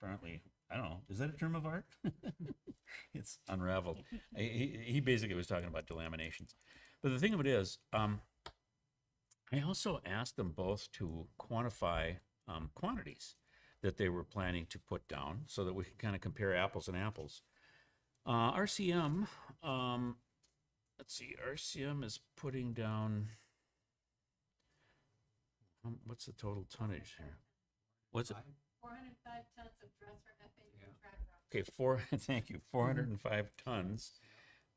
Apparently, I don't know. Is that a term of art? It's unraveled. He basically was talking about delaminations. But the thing of it is, I also asked them both to quantify quantities that they were planning to put down so that we can kind of compare apples and apples. RCM, let's see, RCM is putting down, what's the total tonnage here? What's it? 405 tons of transfer FAU track rock. Okay, thank you, 405 tons.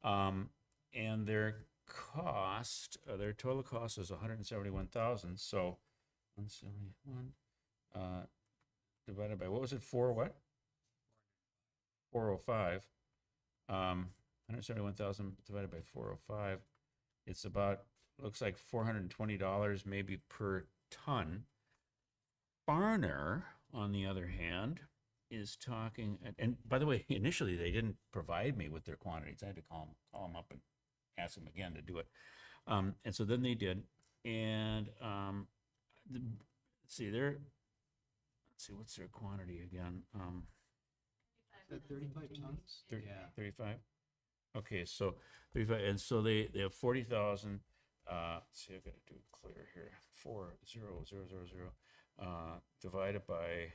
And their cost, their total cost is 171,000. So 171, divided by, what was it, 405. 171,000 divided by 405. It's about, looks like $420 maybe per ton. Farner, on the other hand, is talking, and by the way, initially they didn't provide me with their quantities. I had to call them up and ask them again to do it. And so then they did. And let's see, what's their quantity again? 35 tons? 35? Okay, so 35, and so they have 40,000. Let's see, I've got to do it clear here. 4,000, divided by,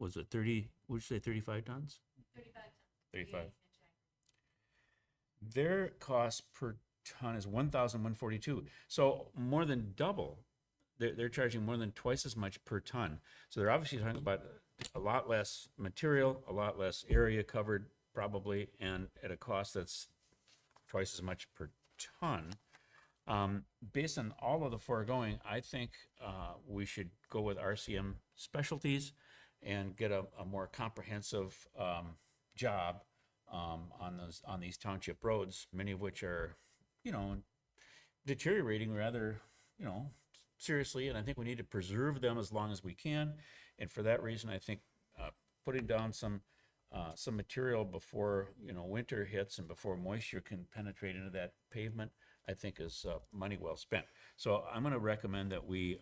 was it 30, would you say 35 tons? 35 tons. 35. Their cost per ton is 1,142. So more than double. They're charging more than twice as much per ton. So they're obviously talking about a lot less material, a lot less area covered probably, and at a cost that's twice as much per ton. Based on all of the foregoing, I think we should go with RCM Specialties and get a more comprehensive job on these township roads, many of which are, deteriorating rather, seriously, and I think we need to preserve them as long as we can. And for that reason, I think putting down some material before winter hits and before moisture can penetrate into that pavement, I think is money well spent. So I'm going to recommend that we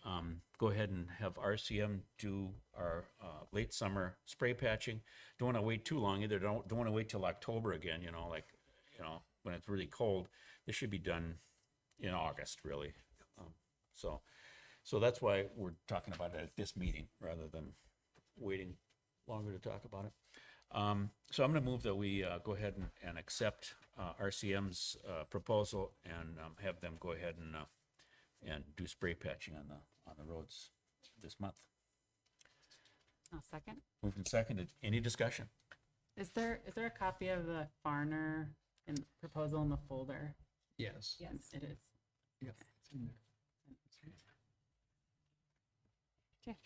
go ahead and have RCM do our late summer spray patching. Don't want to wait too long either. Don't want to wait till October again. When it's really cold. This should be done in August, really. So that's why we're talking about it at this meeting rather than waiting longer to talk about it. So I'm going to move that we go ahead and accept RCM's proposal and have them go ahead and do spray patching on the roads this month. I'll second. Moved and seconded. Any discussion? Is there a copy of the Farner proposal in the folder? Yes. Yes, it is. Yeah, it's in there. Okay.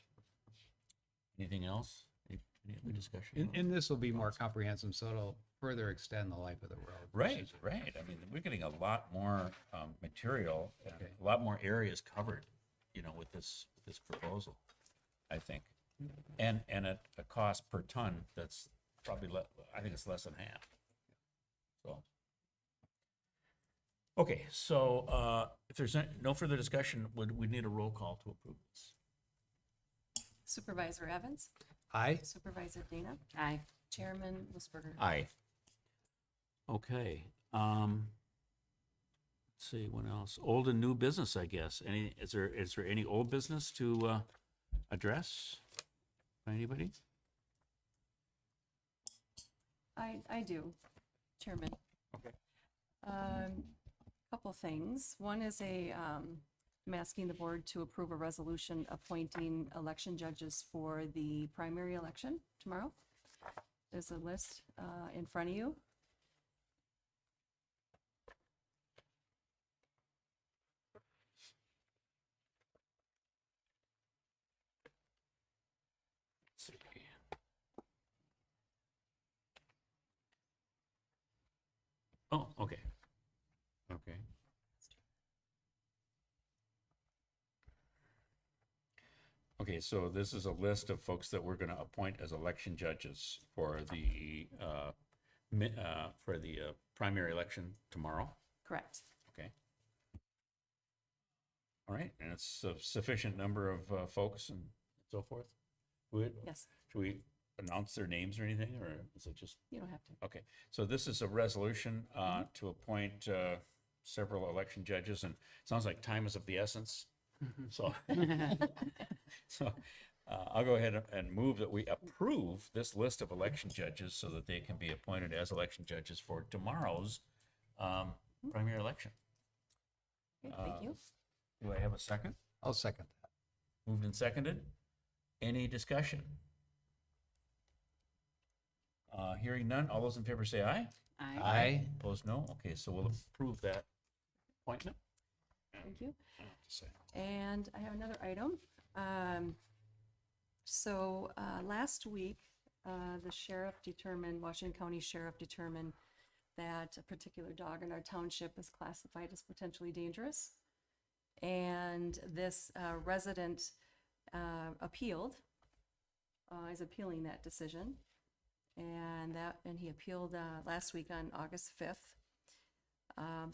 Anything else? Any other discussion? And this will be more comprehensive, so it'll further extend the life of the road. Right. I mean, we're getting a lot more material, and a lot more areas covered you know, with this proposal, I think. And at a cost per ton, that's probably, I think it's less than half. So. Okay, so, if there's no further discussion, we need a roll call to approve this. Supervisor Evans, Aye. Supervisor Dana, Aye. Chairman Lisberger. Aye. Okay, let's see, what else? Old and new business, I guess. Is there any old business to, address? By anybody? I do, Chairman. Okay. Couple things. One is I'm asking the board to approve a resolution appointing election judges for the primary election tomorrow. There's a list in front of you. Let's see. Oh, okay. Okay. Okay, so this is a list of folks that we're gonna appoint as election judges for the, primary election tomorrow. Correct. Okay. All right, and it's a sufficient number of, folks and so forth? Yes, Should we announce their names or anything, or is it just? you don't have to. Okay, so this is a resolution to appoint several election judges, and it sounds like time is of the essence. So, I'll go ahead and move that we approve this list of election judges so that they can be appointed as election judges for tomorrow's primary election. Okay, thank you. Do I have a second? I'll second that. Moved and seconded. Any discussion? Hearing none, all those in favor say aye. Aye. Aye. Opposed, no? Okay, so we'll approve that appointment. Thank you. Say. And I have another item. Last week, the sheriff determined, Washington County Sheriff determined that a particular dog in our township is classified as potentially dangerous. And this resident appealed, is appealing that decision. And he appealed last week on August 5th.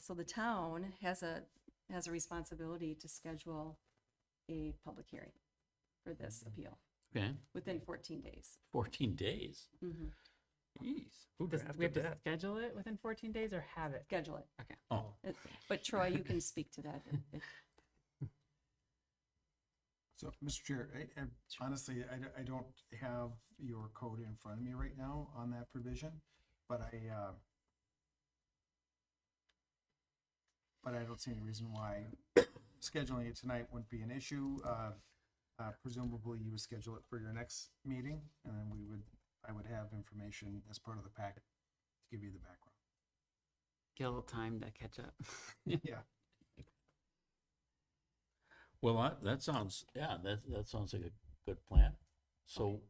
So the town has a responsibility to schedule a public hearing for this appeal Okay, within 14 days. 14 days. Mhm. Jeez, who We have drafted to that? schedule it within 14 days or have it? Schedule it. Okay. Oh, But Troy, you can speak to that. So, Mr. Chair, honestly, I don't have your code in front of me right now on that provision, but I don't see any reason why scheduling it tonight wouldn't be an issue. Presumably, you would schedule it for your next meeting, and then I would have information as part of the packet to give you the background. Get a little time to catch up. Yeah. well, that sounds, yeah, that sounds like a good plan. So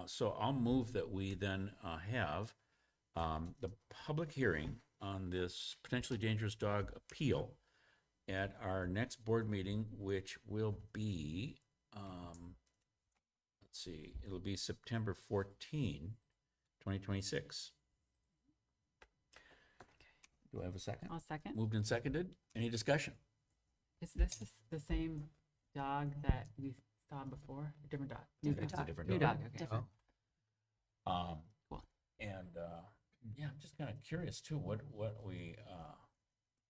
so I'll move that we then have the public hearing on this potentially dangerous dog appeal at our next board meeting, which will be, let's see, it'll be September 14, 2026. Do I have a second? I'll second. Moved and seconded. Any discussion? Is this the same dog that we saw before? A different dog? New It's a dog. different New dog. dog, okay. Different. Cool. And, yeah, I'm just kind of curious too, what we,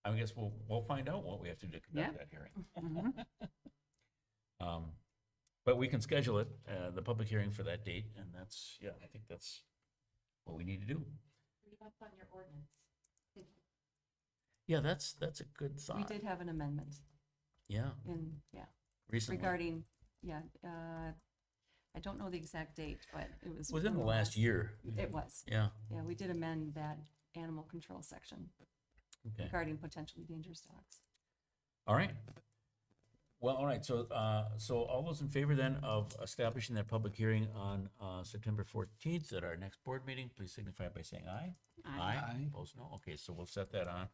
I guess we'll find out what we have to do to conduct Yeah. that hearing. Mhm. But we can schedule it, the public hearing for that date, and that's, yeah, I think that's what we need to do. Read up on your ordinance. Yeah, that's a good thought. We did have an amendment Yeah, recently. regarding, I don't know the exact date, but it was. Within the last year. It was. Yeah, Yeah, we did amend that animal control section okay. regarding potentially dangerous dogs. All right. Well, all right, so all those in favor then of establishing that public hearing on September 14th at our next board meeting, please signify by saying aye. Aye. Aye. Opposed, no? Okay, so we'll set that on.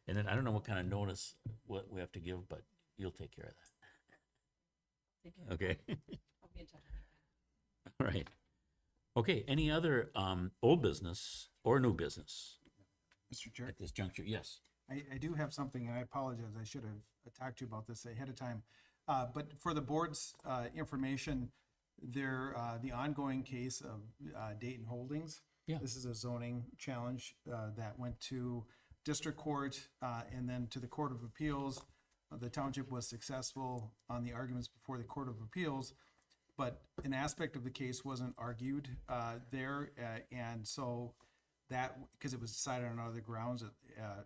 And then I don't know what kind of notice what we have to give, but you'll take care of that. Take care. Okay. I'll be in touch with you. All right. Okay, any other old business or new business Mr. Chair, at this juncture? Yes. I do have something, and I apologize, I should have talked to you about this ahead of time. But for the board's information, the ongoing case of Dayton Holdings. Yeah. This is a zoning challenge that went to district court and then to the Court of Appeals. The township was successful on the arguments before the Court of Appeals, but an aspect of the case wasn't argued there, and so that, because it was decided on other grounds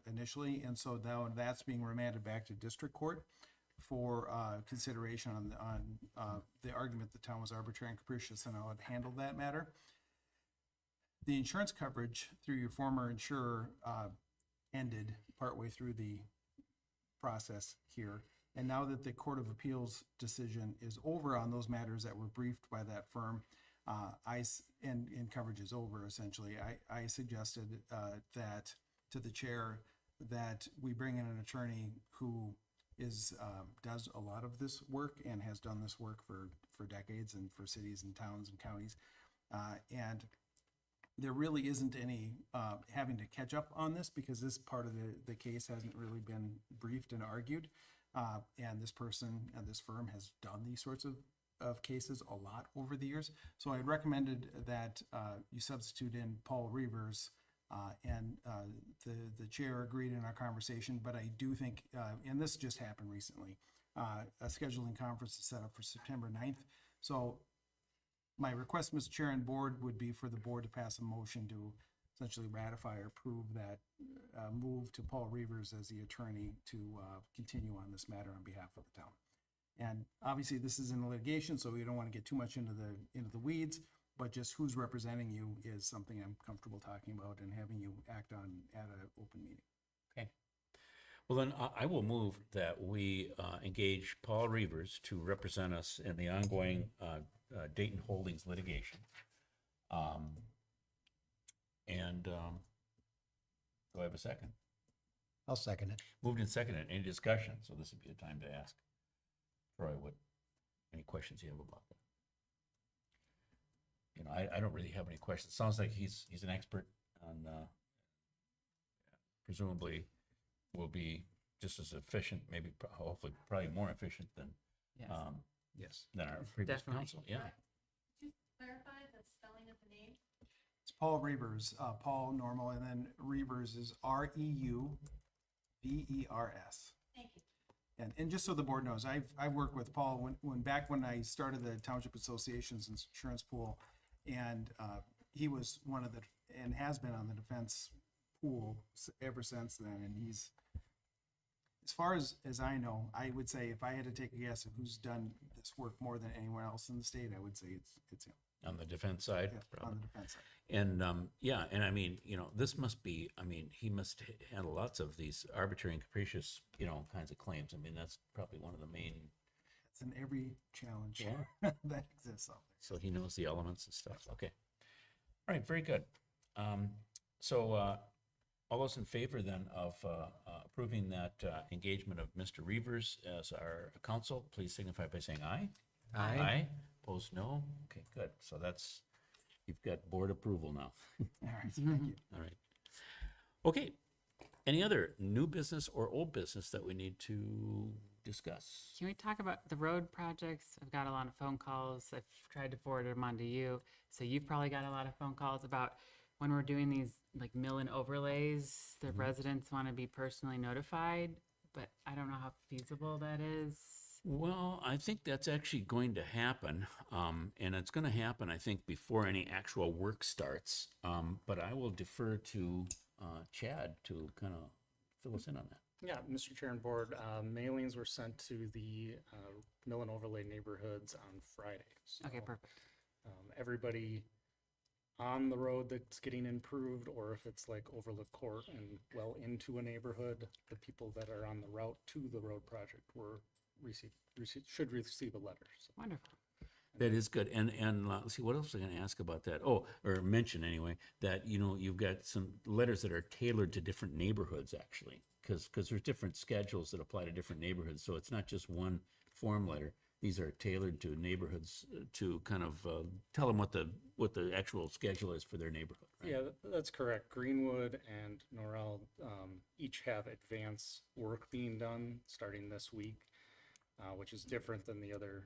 initially, and so now that's being remanded back to district court for consideration on the argument the town was arbitrary and capricious and how it handled that matter. The insurance coverage through your former insurer ended partway through the process here. And now that the Court of Appeals decision is over on those matters that were briefed by that firm, and coverage is over essentially, I suggested that to the chair that we bring in an attorney who does a lot of this work and has done this work for decades and for cities and towns and counties. And there really isn't any having to catch up on this because this part of the case hasn't really been briefed and argued. And this person and this firm has done these sorts of cases a lot over the years. So I recommended that you substitute in Paul Reavers, and the chair agreed in our conversation, but I do think, and this just happened recently, a scheduling conference is set up for September 9th. So my request, Mr. Chair and board, would be for the board to pass a motion to essentially ratify or approve that move to Paul Reavers as the attorney to continue on this matter on behalf of the town. And obviously this is in litigation, so we don't want to get too much into the weeds, but just who's representing you is something I'm comfortable talking about and having you act on at an open meeting. Okay. Well, then I will move that we engage Paul Reavers to represent us in the ongoing Dayton Holdings litigation. Do I have a second? I'll second it. Moved and seconded. Any discussion? So this would be the time to ask Troy any questions you have about that. You know, I don't really have any questions. Sounds like he's an expert on, presumably will be just as efficient, maybe hopefully probably more efficient than Yes. Yes. than our previous Definitely. council. Yeah. Could you clarify the spelling of the name? It's Paul Reavers, Paul normal, and then Reavers is Reuvers. Thank you. And just so the board knows, I've worked with Paul when I started the Township Association's insurance pool, and he was one of the, and has been on the defense pool ever since then. And he's, as far as I know, I would say if I had to take a guess of who's done this work more than anyone else in the state, I would say it's him. On the defense side. Yeah, probably. on the defense side. And yeah, and I mean, you know, this must be, I mean, he must handle lots of these arbitrary and capricious, you know, kinds of claims. I mean, that's probably one of the main, It's in every challenge Yeah. that exists out there. so he knows the elements and stuff. Okay. All right, very good. So all those in favor then of approving that engagement of Mr. Reavers as our counsel, please signify by saying aye. Aye. Aye. Opposed, no. Okay, good. So you've got board approval now. All right, thank you. All right. Okay. Any other new business or old business that we need to discuss? Can we talk about the road projects? I've got a lot of phone calls. I've tried to forward them on to you. So you've probably got a lot of phone calls about when we're doing these like mill and overlays, the residents want to be personally notified, but I don't know how feasible that is. Well, I think that's actually going to happen, and it's going to happen, I think, before any actual work starts. But I will defer to Chad to kind of fill us in on that. Yeah, Mr. Chair and Board, mailings were sent to the mill and overlay neighborhoods on Friday. Okay, So, perfect. everybody on the road that's getting improved, or if it's like Overlook Court and well into a neighborhood, the people that are on the route to the road project should receive a letter. So Wonderful. That is good. And let's see, what else was I going to ask about that? Oh, or mention anyway, that, you know, you've got some letters that are tailored to different neighborhoods, actually, because there's different schedules that apply to different neighborhoods. So it's not just one form letter. these are tailored to neighborhoods to kind of tell them what the actual schedule is for their neighborhood, right? Yeah, that's correct. Greenwood and Norrell each have advance work being done starting this week, which is different than the other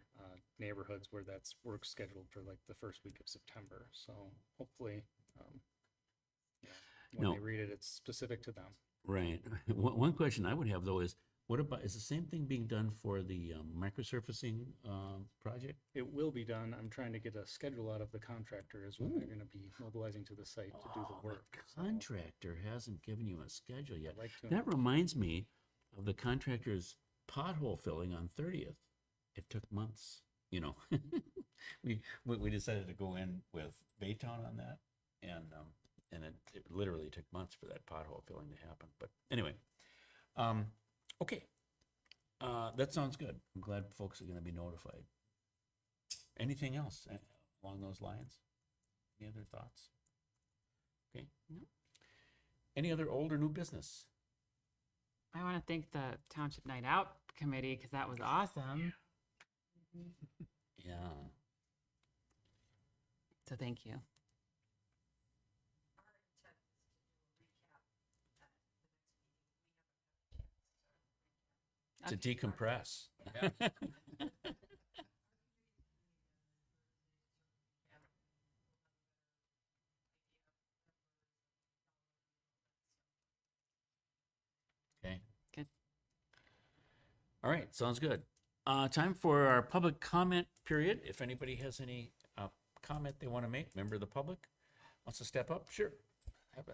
neighborhoods where that's work scheduled for like the first week of September. So hopefully, yeah, when No. they read it, it's specific to them. Right. One question I would have though is, what about, is the same thing being done for the microsurfacing project? It will be done. I'm trying to get a schedule out of the contractor as when they're going to be mobilizing to the site to do the work. The contractor hasn't given you a schedule yet. I'd like to- That reminds me of the contractor's pothole filling on 30th. It took months, you know. we decided to go in with Baytown on that, and it literally took months for that pothole filling to happen. But anyway, okay. That sounds good. I'm glad folks are going to be notified. Anything else along those lines? Any other thoughts? Okay. No. Any other old or new business? I want to thank the Township Night Out Committee because that was awesome. Yeah. So thank you. To decompress. Okay. Good. All right, sounds good. Time for our public comment period. If anybody has any comment they want to make, member of the public wants to step up, sure. Have a-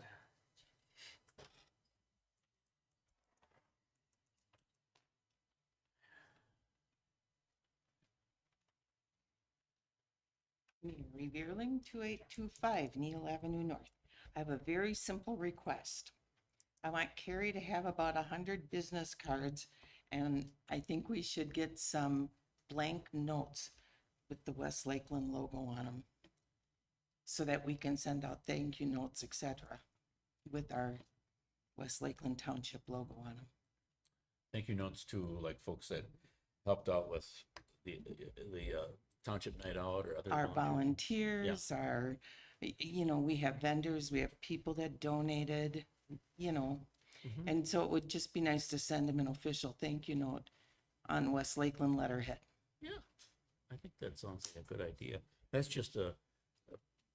Mary Veerling, 2825 Neal Avenue North. I have a very simple request. I want Carrie to have about 100 business cards, and I think we should get some blank notes with the West Lakeland logo on them, so that we can send out thank you notes, etc., with our West Lakeland Township logo on them. Thank you notes to like folks that helped out with the Township Night Out or other Our volunteers. volunteers, our, you know, we have vendors, we have people that donated, you know. Mhm. And so it would just be nice to send them an official thank you note on West Lakeland letterhead. Yeah, I think that sounds like a good idea. That's just a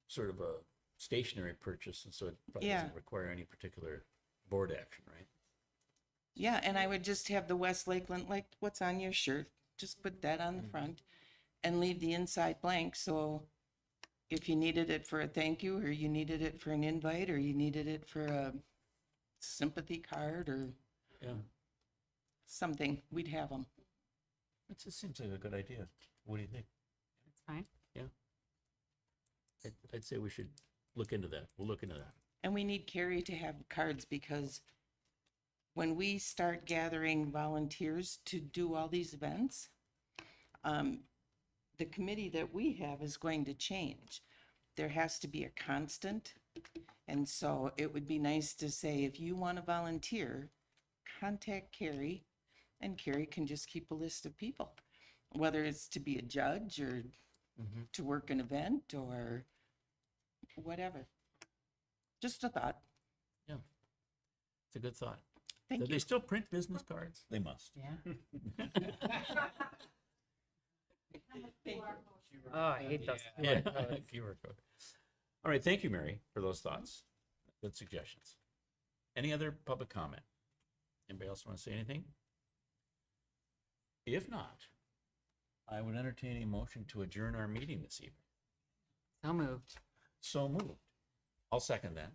sort of a stationary purchase, and so it probably Yeah. doesn't require any particular board action, right? Yeah, and I would just have the West Lakeland, like what's on your shirt, just put that on the front and leave the inside blank. So if you needed it for a thank you, or you needed it for an invite, or you needed it for a sympathy card or Yeah, something, we'd have them. it just seems like a good idea. What do you think? It's fine. I'd say we should look into that. We'll look into that. And we need Carrie to have cards, because when we start gathering volunteers to do all these events, the committee that we have is going to change. There has to be a constant. And so it would be nice to say, if you want to volunteer, contact Carrie, and Carrie can just keep a list of people, whether it's to be a judge or to work an event or whatever. Just a thought. It's a good thought. Thank Do you. they still print business cards? They must. Yeah. Oh, I hate those. Yeah. QR code. All right, thank you, Mary, for those thoughts. Good suggestions. Any other public comment? Anybody else want to say anything? If not, I would entertain a motion to adjourn our meeting this evening. So moved. So moved. I'll second that.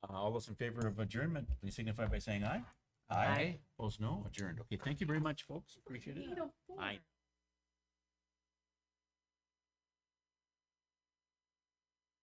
All those in favor of adjournment, please signify by saying aye. Aye. Opposed, no. Adjourned. Okay, thank you very much, folks. Appreciate it. Aye.